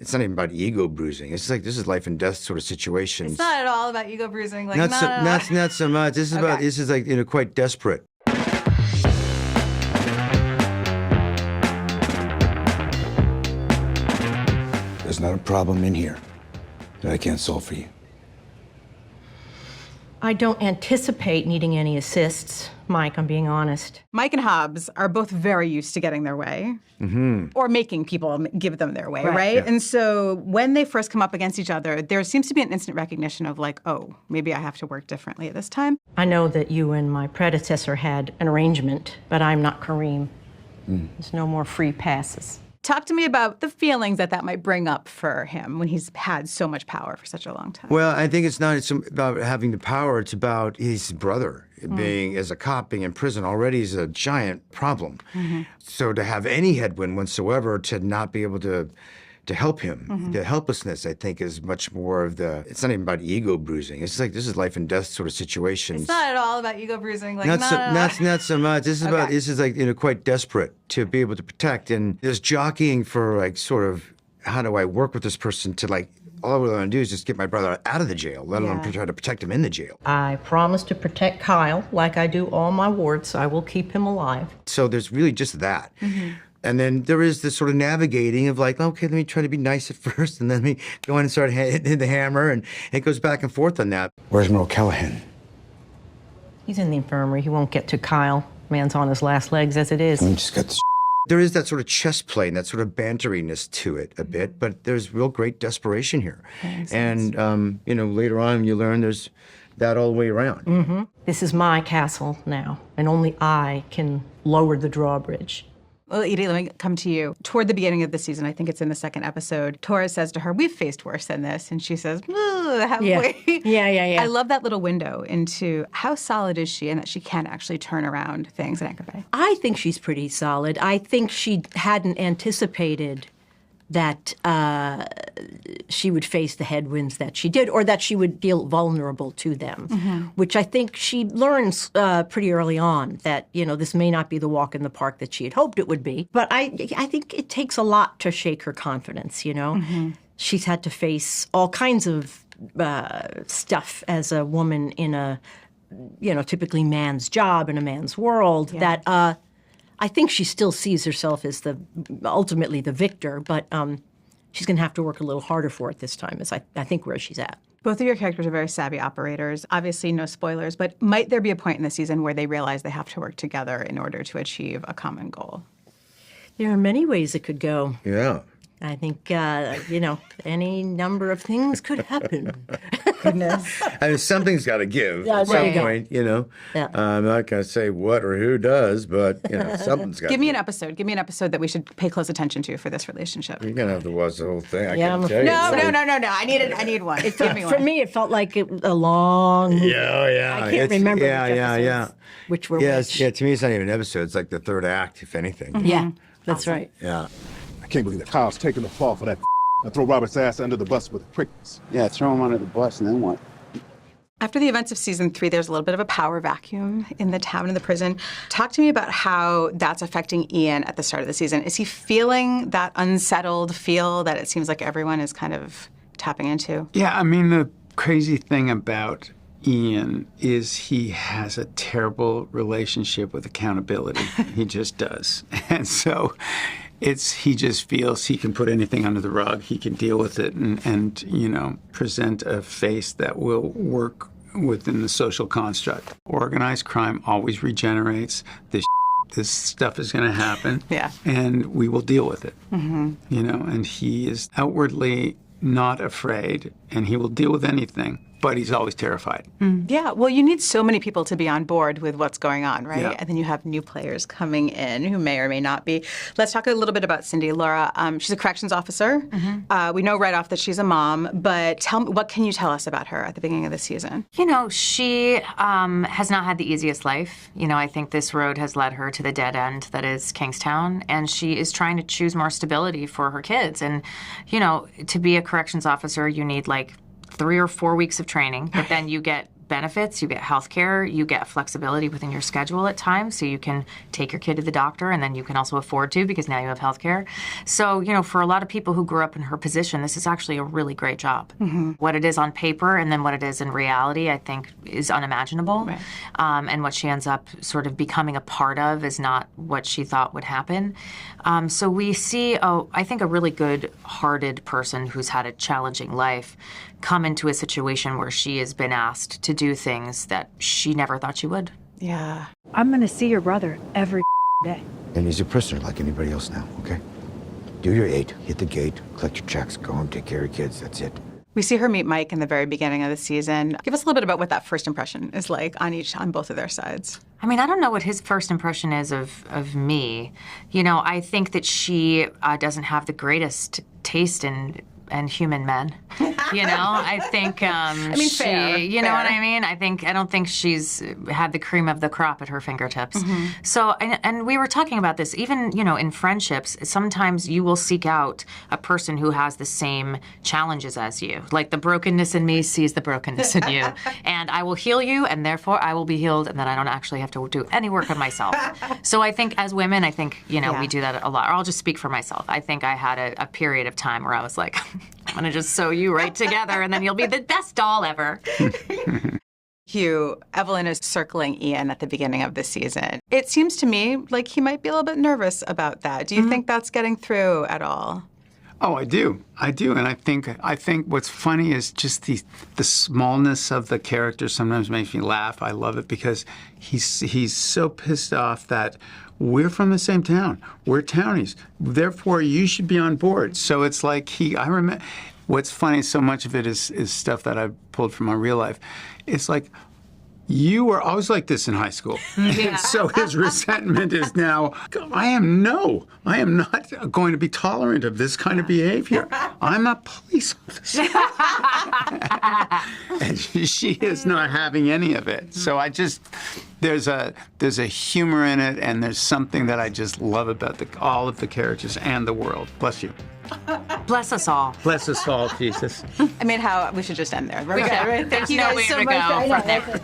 It's not even about ego bruising. It's like this is life and death sort of situations. It's not at all about ego bruising. Like, not so much. This is about, this is like, quite desperate. There's not a problem in here that I can't solve for you. I don't anticipate needing any assists, Mike, I'm being honest. Mike and Hobbs are both very used to getting their way, or making people give them their way, right? Yeah. And so when they first come up against each other, there seems to be an instant recognition of like, oh, maybe I have to work differently at this time. I know that you and my predecessor had an arrangement, but I'm not Kareem. There's no more free passes. Talk to me about the feelings that might bring up for him when he's had so much power for such a long time. Well, I think it's not about having the power. It's about his brother being, as a cop, being in prison already is a giant problem. So to have any headwind whatsoever, to not be able to help him, the helplessness, I think, is much more of it's not even about ego bruising. It's like this is life and death sort of situations. It's not at all about ego bruising. Like, not so much. This is about, this is like, quite desperate to be able to protect. And there's jockeying for like sort of, how do I work with this person to like, all I want to do is just get my brother out of the jail, let alone try to protect him in the jail. I promise to protect Kyle like I do all my wards. I will keep him alive. So there's really just that. And then there is this sort of navigating of like, okay, let me try to be nice at first, and then we go in and start hitting the hammer, and it goes back and forth on that. Where's Merle Callahan? He's in the infirmary. He won't get to Kyle. Man's on his last legs as it is. We just got this. There is that sort of chess play and that sort of banteriness to it a bit, but there's real great desperation here. And, later on you learn there's that all the way around. This is my castle now, and only I can lower the drawbridge. Well, Edie, let me come to you. Toward the beginning of the season, I think it's in the second episode, Torres says to her, we've faced worse than this. And she says, have we? Yeah. I love that little window into how solid is she and that she can actually turn around things in Anchor Bay. I think she's pretty solid. I think she hadn't anticipated that she would face the headwinds that she did, or that she would feel vulnerable to them, which I think she learns pretty early on that, this may not be the walk in the park that she had hoped it would be. But I think it takes a lot to shake her confidence, She's had to face all kinds of stuff as a woman in a, typically man's job in a man's world that I think she still sees herself as ultimately the victor, but she's going to have to work a little harder for it this time, is I think where she's at. Both of your characters are very savvy operators. Obviously, no spoilers, but might there be a point in the season where they realize they have to work together in order to achieve a common goal? There are many ways it could go. Yeah. I think, any number of things could happen. Goodness. I mean, something's got to give at some point, Yeah. I'm not going to say what or who does, but, something's got to Give me an episode. Give me an episode that we should pay close attention to for this relationship. You're going to have to watch the whole thing. I Yeah, can tell you. No. I need one. Give me one. For me, it felt like a long movie. Yeah. I can't remember which episodes, Yeah. which were which. Yeah, to me, it's not even an episode. It's like the third act, if anything. Yeah, that's right. Yeah. I can't believe that Kyle's taking the fall for that. I throw Robert's ass under the bus with quickness. Yeah, throw him under the bus and then what? After the events of season 3, there's a little bit of a power vacuum in the town and the prison. Talk to me about how that's affecting Ian at the start of the season. Is he feeling that unsettled feel that it seems like everyone is kind of tapping into? Yeah, I mean, the crazy thing about Ian is he has a terrible relationship with accountability. He just does. And so he just feels he can put anything under the rug. He can deal with it and present a face that will work within the social construct. Organized crime always regenerates. This stuff is going to happen. Yeah. And we will deal with it. And he is outwardly not afraid, and he will deal with anything. But he's always terrified. Yeah, well, you need so many people to be on board with what's going on, right? Yeah. And then you have new players coming in who may or may not be. Let's talk a little bit about Cindy. Laura, she's a corrections officer. We know right off that she's a mom, but tell me, what can you tell us about her at the beginning of the season? She has not had the easiest life. I think this road has led her to the dead end that is Kingstown, and she is trying to choose more stability for her kids. And, to be a corrections officer, you need 3 or 4 weeks of training, but then you get benefits, you get health care, you get flexibility within your schedule at times, so you can take your kid to the doctor, and then you can also afford to because now you have health care. So, for a lot of people who grew up in her position, this is actually a really great job. What it is on paper and then what it is in reality, I think, is unimaginable. Right. And what she ends up sort of becoming a part of is not what she thought would happen. So we see, I think, a really good-hearted person who's had a challenging life come into a situation where she has been asked to do things that she never thought she would. Yeah. I'm going to see your brother every day. And he's a prisoner like anybody else now, okay? Do your 8, hit the gate, collect your checks, go home, take care of your kids, that's it. We see her meet Mike in the very beginning of the season. Give us a little bit about what that first impression is like on both of their sides. I mean, I don't know what his first impression is of me. I think that she doesn't have the greatest taste in human men. I think she, fair, you know what I mean? I don't think she's had the cream of the crop at her fingertips. So, and we were talking about this, even, in friendships, sometimes you will seek out a person who has the same challenges as you. Like the brokenness in me sees the brokenness in you. And I will heal you, and therefore I will be healed, and then I don't actually have to do any work on myself. So I think as women, we do that a lot. Or I'll just speak for myself. I think I had a period of time where I was like, I'm going to just sew you right together, and then you'll be the best doll ever. Hugh, Evelyn is circling Ian at the beginning of the season. It seems to me like he might be a little bit nervous about that. Do you think that's getting through at all? Oh, I do. And I think what's funny is just the smallness of the character sometimes makes me laugh. I love it because he's so pissed off that we're from the same town. We're townies. Therefore, you should be on board. So it's like I remember, what's funny, so much of it is stuff that I've pulled from my real life. It's like, you were always like this in high school. And so his resentment is now, I am not going to be tolerant of this kind of behavior. I'm a police officer. And she is not having any of it. So there's a humor in it, and there's something that I just love about all of the characters and the world. Bless you. Bless us all. Bless us all, Jesus. I mean, we should just end there. Right? Thank you guys so much. From there.